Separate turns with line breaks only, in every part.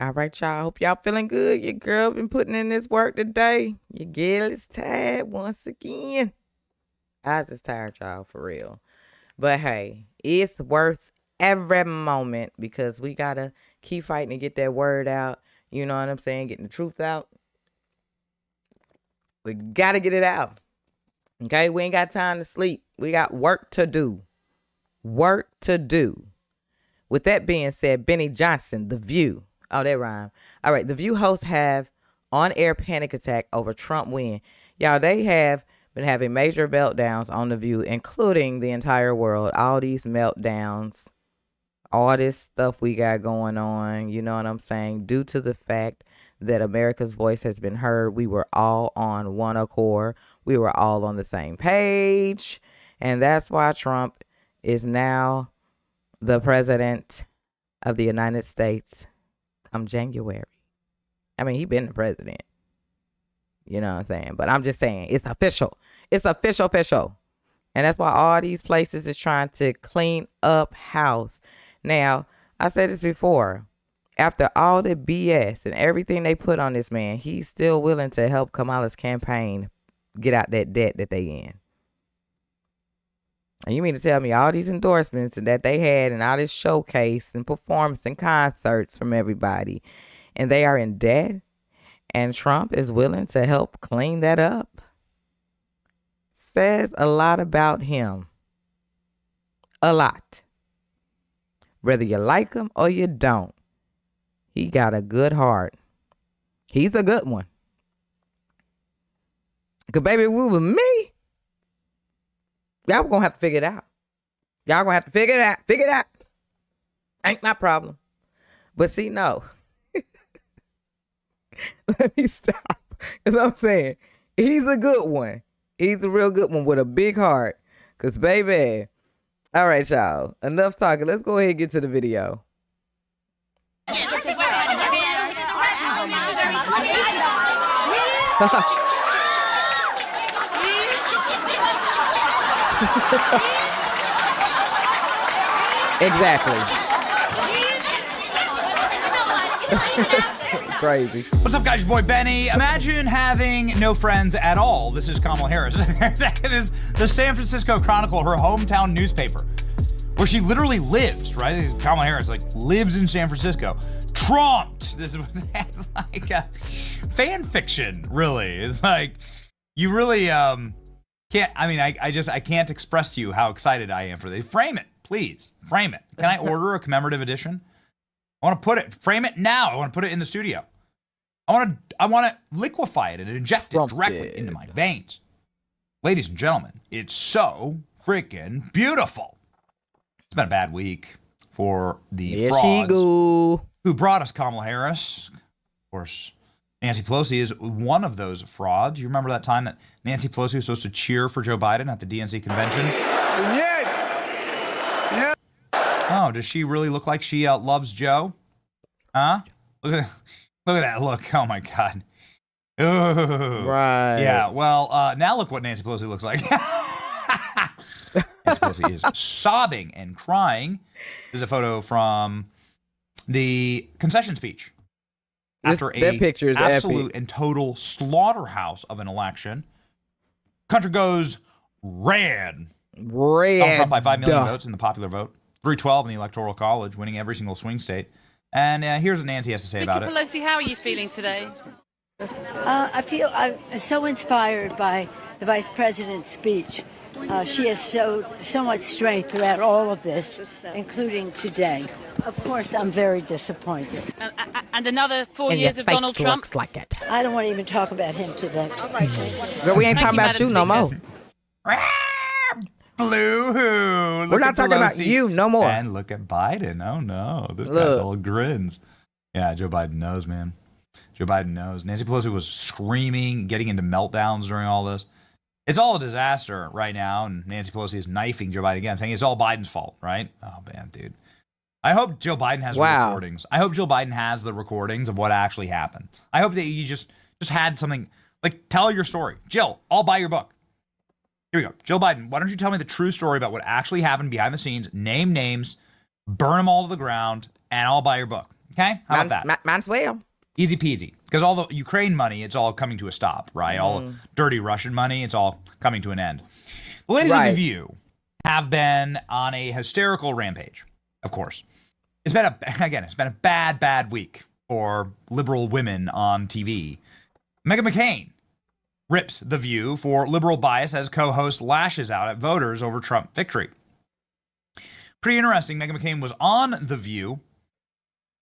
All right, y'all. Hope y'all feeling good. Your girl been putting in this work today. Your girl is tired once again. I just tired, y'all, for real. But hey, it's worth every moment because we gotta keep fighting to get that word out. You know what I'm saying? Getting the truth out. We gotta get it out. Okay, we ain't got time to sleep. We got work to do. Work to do. With that being said, Benny Johnson, The View. Oh, that rhyme. All right, The View hosts have on-air panic attack over Trump win. Y'all, they have been having major meltdowns on The View, including the entire world. All these meltdowns, all this stuff we got going on, you know what I'm saying, due to the fact that America's voice has been heard. We were all on one accord. We were all on the same page. And that's why Trump is now the president of the United States come January. I mean, he been the president. You know what I'm saying? But I'm just saying, it's official. It's official. And that's why all these places is trying to clean up house. Now, I said this before. After all the BS and everything they put on this man, he's still willing to help Kamala's campaign get out that debt that they in. And you mean to tell me all these endorsements that they had and all this showcase and performance and concerts from everybody, and they are in debt, and Trump is willing to help clean that up? Says a lot about him. A lot. Whether you like him or you don't, he got a good heart. He's a good one. Because baby, if it was me, y'all going to have to figure it out. Y'all going to have to figure it out. Figure it out. Ain't my problem. But see, no. Let me stop. Because I'm saying, he's a good one. He's a real good one with a big heart. Because, baby. All right, y'all. Enough talking. Let's go ahead and get to the video. Exactly. Crazy.
What's up, guys? Your boy Benny. Imagine having no friends at all. This is Kamala Harris. Second is the San Francisco Chronicle, her hometown newspaper, where she literally lives, right? Kamala Harris, like, lives in San Francisco. Trumped. This is like fan fiction, really. It's like, you really can't, I mean, I can't express to you how excited I am for this. Frame it, please. Frame it. Can I order a commemorative edition? I want to frame it now. I want to put it in the studio. I want to liquefy it and inject it directly into my veins. Ladies and gentlemen, it's so freaking beautiful. It's been a bad week for the frauds who brought us Kamala Harris. Of course, Nancy Pelosi is one of those frauds. You remember that time that Nancy Pelosi was supposed to cheer for Joe Biden at the DNC convention? Yeah. Oh, does she really look like she loves Joe? Huh? Look at that look. Oh, my God. Ooh.
Right.
Yeah, well, now look what Nancy Pelosi looks like. Nancy Pelosi is sobbing and crying. This is a photo from the concession speech. After an absolute
epic
and total slaughterhouse of an election, country goes red. Donald Trump by 5 million votes in the popular vote, 312 in the Electoral College, winning every single swing state. And here's what Nancy has to say about it.
Pelosi, how are you feeling today?
I feel I'm so inspired by the Vice President's speech. She has showed so much strength throughout all of this, including today. Of course, I'm very disappointed.
And another 4 years of Donald Trump?
Looks like it.
I don't want to even talk about him today. All right,
girl, we ain't talking about you no more.
Blue.
We're not talking about you no more.
And look at Biden. Oh, no. This guy's all grins. Yeah, Joe Biden knows, man. Joe Biden knows. Nancy Pelosi was screaming, getting into meltdowns during all this. It's all a disaster right now, and Nancy Pelosi is knifing Joe Biden again, saying it's all Biden's fault, right? Oh, man, dude. I hope Joe Biden has recordings. I hope Joe Biden has the recordings of what actually happened. I hope that you just had something, like, tell your story. Jill, I'll buy your book. Here we go. Joe Biden, why don't you tell me the true story about what actually happened behind the scenes, name names, burn them all to the ground, and I'll buy your book. Okay? How about that?
Might as well.
Easy peasy. Because all the Ukraine money, it's all coming to a stop, right? All the dirty Russian money, it's all coming to an end. The ladies of The View have been on a hysterical rampage, of course. It's been a bad week for liberal women on TV. Meghan McCain rips The View for liberal bias as co-host lashes out at voters over Trump victory. Pretty interesting. Meghan McCain was on The View,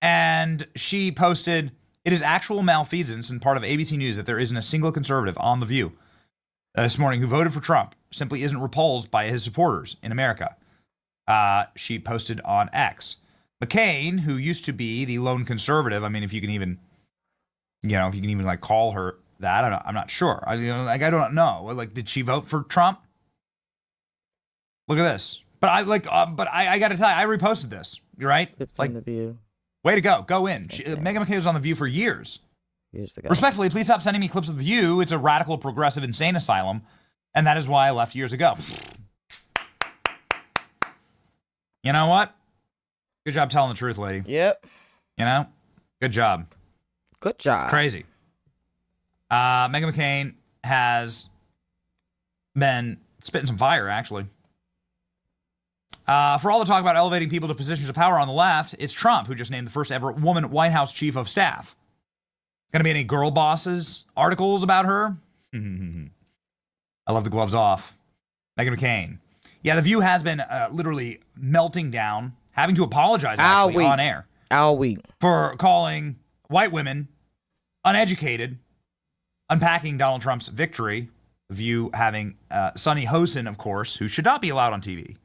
and she posted, "It is actual malfeasance and part of ABC News that there isn't a single conservative on The View this morning who voted for Trump simply isn't repulsed by his supporters in America." She posted on X. McCain, who used to be the lone conservative, I mean, if you can even like call her that, I'm not sure. I don't know. Like, did she vote for Trump? Look at this. But I got to tell you, I reposted this. You're right.
It's on The View.
Way to go. Go in. Meghan McCain was on The View for years.
Years ago.
Respectfully, please stop sending me clips of The View. It's a radical, progressive, insane asylum. And that is why I left years ago. You know what? Good job telling the truth, lady.
Yep.
You know? Good job.
Good job.
Crazy. Meghan McCain has been spitting some fire, actually. For all the talk about elevating people to positions of power on the left, it's Trump who just named the first ever woman White House chief of staff. Going to be any girl bosses articles about her? I love the gloves off. Meghan McCain. Yeah, The View has been literally melting down, having to apologize actually on air.
All week.
For calling white women uneducated, unpacking Donald Trump's victory. The View having Sunny Hosen, of course, who should not be allowed on TV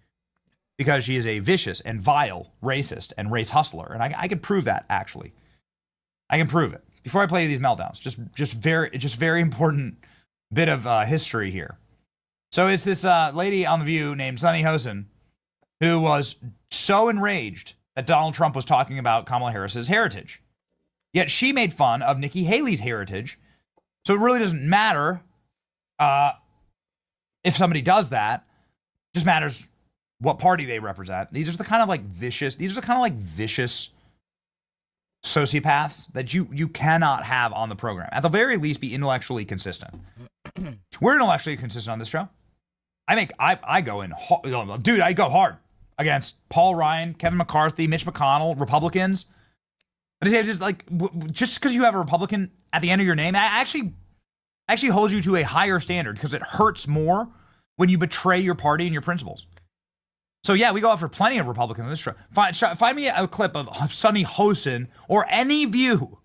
because she is a vicious and vile racist and race hustler. And I can prove that, actually. I can prove it. Before I play these meltdowns, just very important bit of history here. So it's this lady on The View named Sunny Hosen who was so enraged that Donald Trump was talking about Kamala Harris's heritage. Yet she made fun of Nikki Haley's heritage. So it really doesn't matter if somebody does that. It just matters what party they represent. These are the kind of vicious sociopaths that you cannot have on the program. At the very least, be intellectually consistent. We're intellectually consistent on this show. I go in, dude, I go hard against Paul Ryan, Kevin McCarthy, Mitch McConnell, Republicans. Just because you have a Republican at the end of your name, I actually hold you to a higher standard because it hurts more when you betray your party and your principles. So yeah, we go after plenty of Republicans on this show. Find me a clip of Sunny Hosen or any View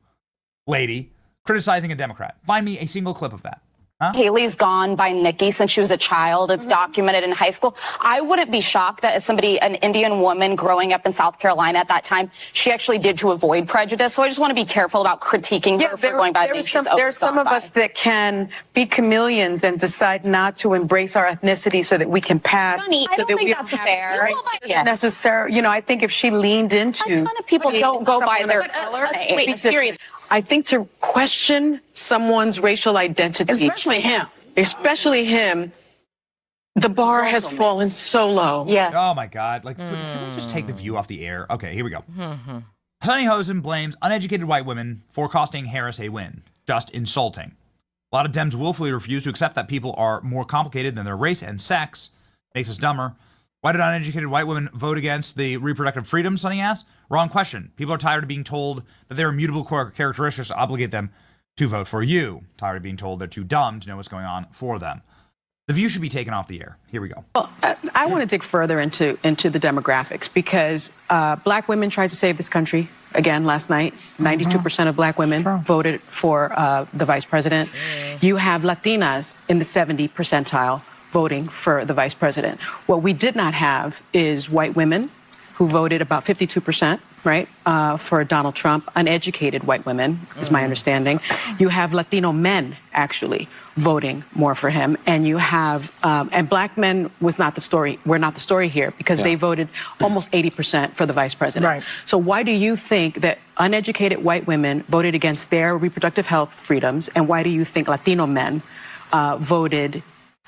lady criticizing a Democrat. Find me a single clip of that. Huh?
Haley's gone by Nikki since she was a child. It's documented in high school. I wouldn't be shocked that as an Indian woman growing up in South Carolina at that time, she actually did to avoid prejudice. So I just want to be careful about critiquing her for going by things she's
There are some of us that can be chameleons and decide not to embrace our ethnicity so that we can pass.
Sunny, I don't think that's fair.
Necessary. I think if she leaned into...
A ton of people don't go by their color.
Wait, serious. I think to question someone's racial identity, especially him, the bar has fallen so low.
Yeah.
Oh my God! Can we just take The View off the air? Okay, here we go. Sunny Hosen blames uneducated white women for costing Harris a win. Just insulting. A lot of Dems willfully refuse to accept that people are more complicated than their race and sex. Makes us dumber. Why did uneducated white women vote against the reproductive freedom, Sunny asked? Wrong question. People are tired of being told that their immutable characteristics obligate them to vote for you. Tired of being told they're too dumb to know what's going on for them. The View should be taken off the air. Here we go.
Well, I want to dig further into the demographics because black women tried to save this country again last night. 92% of black women voted for the vice president. You have Latinas in the 70 percentile voting for the vice president. What we did not have is white women who voted about 52%, right, for Donald Trump. Uneducated white women, is my understanding. You have Latino men, actually, voting more for him. And you have, and black men were not the story here because they voted almost 80% for the vice president. Right. So why do you think that uneducated white women voted against their reproductive health freedoms? And why do you think Latino men voted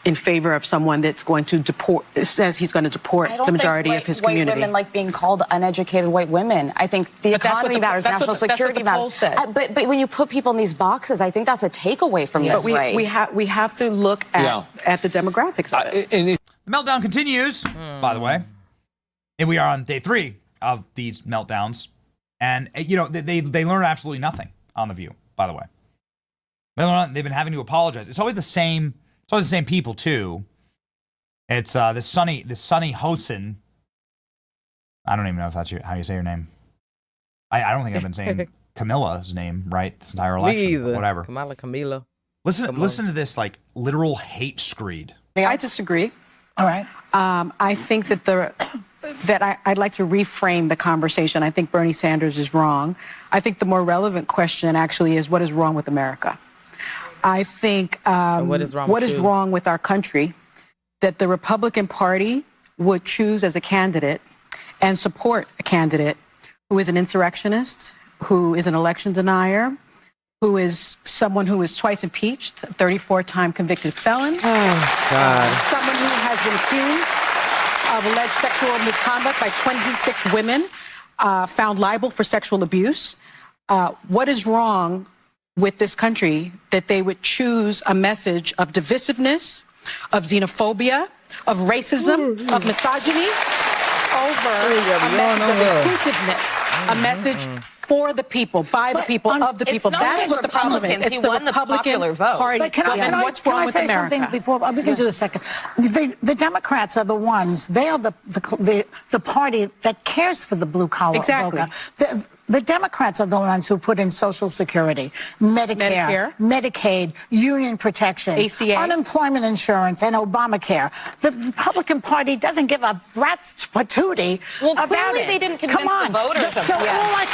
in favor of someone that's going to deport, says he's going to deport the majority of his community.
White women like being called uneducated white women. I think the economy matters, national security matters. But when you put people in these boxes, I think that's a takeaway from this race.
We have to look at the demographics of it.
The meltdown continues, by the way. And we are on day 3 of these meltdowns. And, you know, they learn absolutely nothing on The View, by the way. They've been having to apologize. It's always the same people, too. It's this Sunny Hosen. I don't even know if that's how you say your name. I don't think I've been saying Camilla's name right this entire election.
Me either.
Whatever.
Camila.
Listen to this, like, literal hate screed.
I disagree.
All right.
I think that I'd like to reframe the conversation. I think Bernie Sanders is wrong. I think the more relevant question actually is, what is wrong with America? I think what is wrong with our country that the Republican Party would choose as a candidate and support a candidate who is an insurrectionist, who is an election denier, who is someone who is twice impeached, 34-time convicted felon.
Oh, God.
Someone who has been accused of alleged sexual misconduct by 26 women, found liable for sexual abuse. What is wrong with this country that they would choose a message of divisiveness, of xenophobia, of racism, of misogyny over a message of inclusiveness, a message for the people, by the people, of the people. That's what the problem is. It's the Republican Party.
But can I say something before we can do a second? The Democrats are the ones. They are the party that cares for the blue collar voter. The Democrats are the ones who put in Social Security, Medicare, Medicaid, union protection,
ACA,
unemployment insurance, and Obamacare. The Republican Party doesn't give a rat's patootie about it.
Clearly they didn't convince the voters of
So all I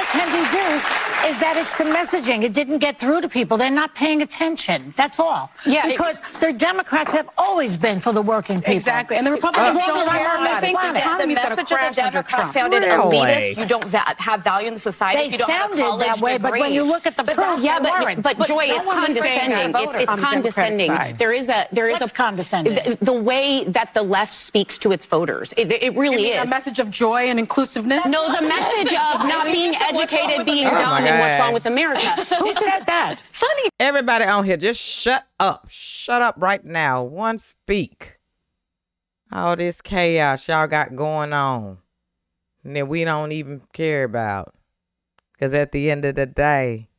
can deduce is that it's the messaging. It didn't get through to people. They're not paying attention. That's all.
Yeah,
because the Democrats have always been for the working people.
Exactly. And the Republicans don't care.
I think the message of the Democrats sounded elitist. You don't have value in the society.
They
if you don't
sounded
have a
that way,
degree.
but when you look at the proof, they weren't.
But Joy, it's condescending. It's condescending. There is a
condescending.
The way that the left speaks to its voters. It really is.
A message of joy and inclusiveness?
No, the message of not being educated, being dumb, and what's wrong with America.
Who said that?
Funny.
Everybody on here, just shut up. Shut up right now. One speak. All this chaos y'all got going on and that we don't even care about. Because at the end of the day,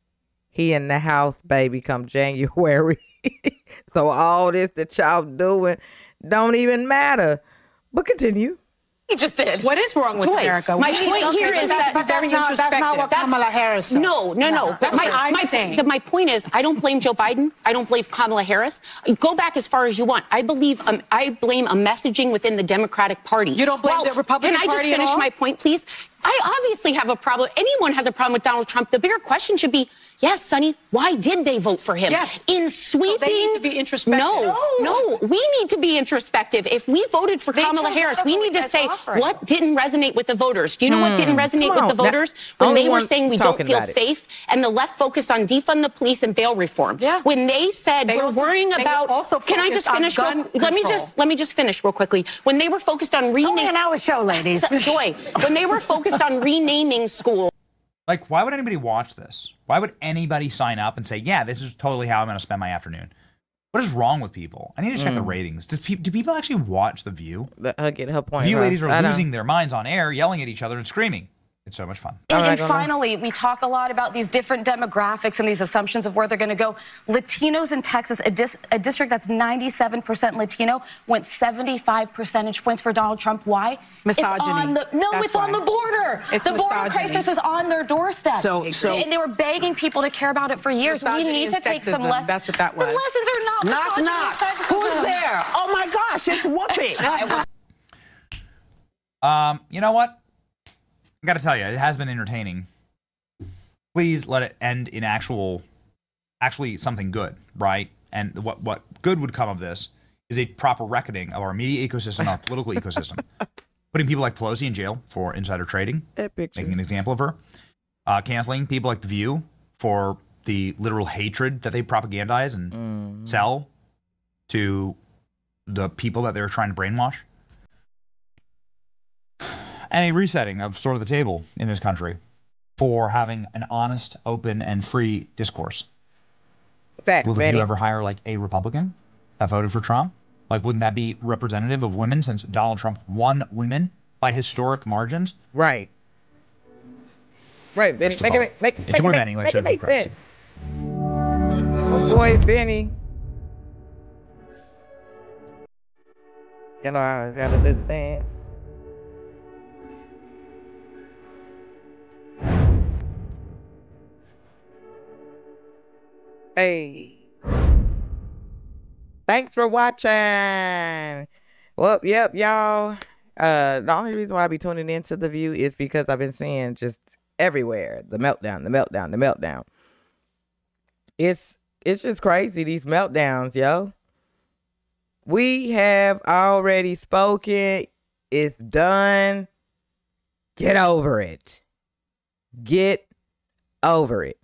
he in the house, baby, come January. So all this that y'all doing don't even matter. But continue.
He just did.
What is wrong with America?
My point here is that
that's not what Kamala Harris said.
No.
That's what I'm saying.
My point is, I don't blame Joe Biden. I don't blame Kamala Harris. Go back as far as you want. I blame a messaging within the Democratic Party.
You don't blame the Republican Party
Can I just finish my point, please? I obviously have a problem. Anyone has a problem with Donald Trump. The bigger question should be, yes, Sonny, why did they vote for him?
Yes.
In sweeping...
So they need to be introspective.
No, we need to be introspective. If we voted for Kamala Harris, we need to say, what didn't resonate with the voters? Do you know what didn't resonate with the voters? When they were saying we don't feel safe, and the left focused on defund the police and bail reform.
Yeah.
When they said we're worrying about... Can I just finish? Let me just finish real quickly. When they were focused on
It's only an hour show, ladies.
Joy, when they were focused on renaming schools.
Like, why would anybody watch this? Why would anybody sign up and say, yeah, this is totally how I'm going to spend my afternoon? What is wrong with people? I need to check the ratings. Do people actually watch The View?
Get her point.
The View ladies are losing their minds on air, yelling at each other and screaming. It's so much fun.
And finally, we talk a lot about these different demographics and these assumptions of where they're going to go. Latinos in Texas, a district that's 97% Latino, went 75 percentage points for Donald Trump. Why?
Misogyny.
It's on the border.
It's
the border crisis is on their doorstep. And they were begging people to care about it for years. We need to take some lessons.
That's what that was.
The lessons are not
Knock. Who's there? Oh, my gosh, it's Whoopi.
You know what? I got to tell you, it has been entertaining. Please let it end in actually something good, right? And what good would come of this is a proper reckoning of our media ecosystem, our political ecosystem. Putting people like Pelosi in jail for insider trading, making an example of her. Canceling people like The View for the literal hatred that they propagandize and sell to the people that they were trying to brainwash, and a resetting of sort of the table in this country for having an honest, open, and free discourse.
Fact,
Will the View ever hire like a Republican that voted for Trump? Like, wouldn't that be representative of women, since Donald Trump won women by historic margins?
Right. Right, Benny. Make it sense. Boy, Benny. You know, I gotta do the dance. Hey. Thanks for watching. Well, yep, y'all. The only reason why I be tuning into The View is because I've been seeing just everywhere the meltdown, the meltdown, the meltdown. It's just crazy, these meltdowns, yo. We have already spoken. It's done. Get over it. Get over it.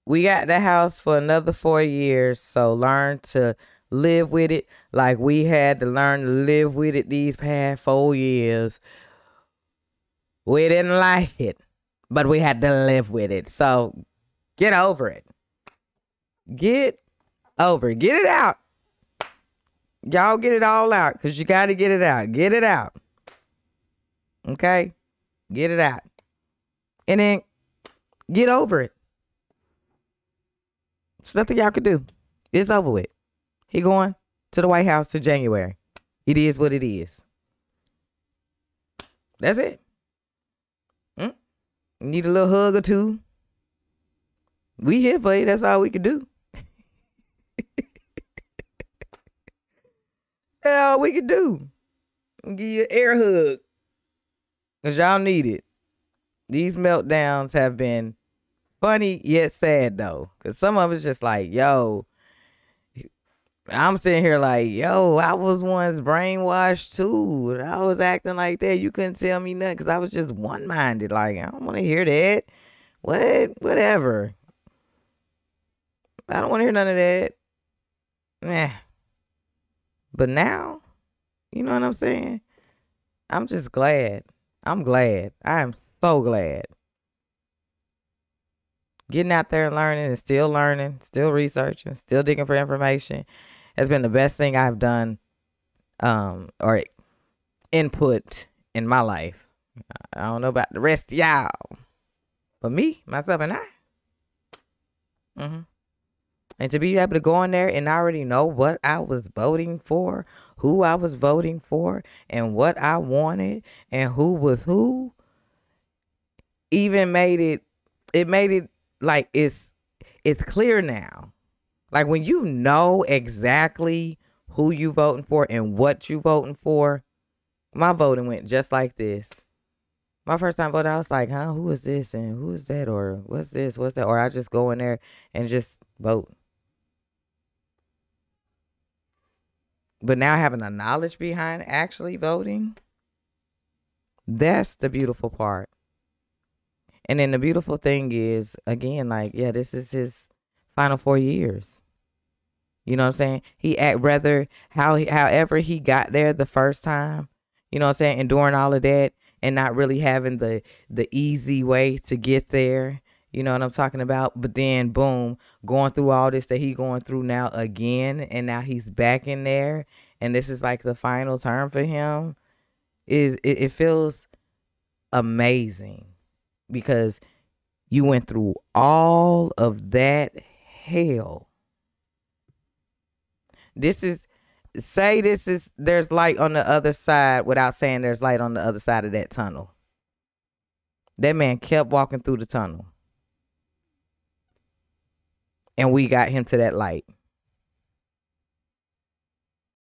We got the house for another 4 years, so learn to live with it like we had to learn to live with it these past 4 years. We didn't like it, but we had to live with it. So get over it. Get over it. Get it out. Y'all get it all out, because you got to get it out. Get it out. Okay? Get it out. And then get over it. There's nothing y'all can do. It's over with. He going to the White House in January. It is what it is. That's it. Need a little hug or two. We here for you. That's all we can do. That's all we can do. Give you an air hug. Because y'all need it. These meltdowns have been funny yet sad, though. Because some of it's just like, yo, I'm sitting here like, yo, I was once brainwashed too. I was acting like that. You couldn't tell me nothing because I was just one-minded. Like, I don't want to hear that. Whatever. I don't want to hear none of that. Nah. But now, you know what I'm saying? I'm just glad. I'm glad. I am so glad. Getting out there and learning, still researching, still digging for information has been the best thing I've done or input in my life. I don't know about the rest of y'all, but me, myself, and I. And to be able to go in there and already know what I was voting for, who I was voting for, and what I wanted, and who was who, even made it like it's clear now. Like when you know exactly who you voting for and what you voting for, my voting went just like this. My first time voting, I was like, who is this and who is that, or what's this, what's that? Or I just go in there and just vote. But now having the knowledge behind actually voting, that's the beautiful part. And then the beautiful thing is, again, like, yeah, this is his final 4 years. You know what I'm saying? He however he got there the first time, you know what I'm saying, enduring all of that and not really having the easy way to get there. You know what I'm talking about? But then, boom, going through all this that he going through now again, and now he's back in there, and this is like the final term for him. It feels amazing because you went through all of that hell. There's light on the other side without saying there's light on the other side of that tunnel. That man kept walking through the tunnel. And we got him to that light.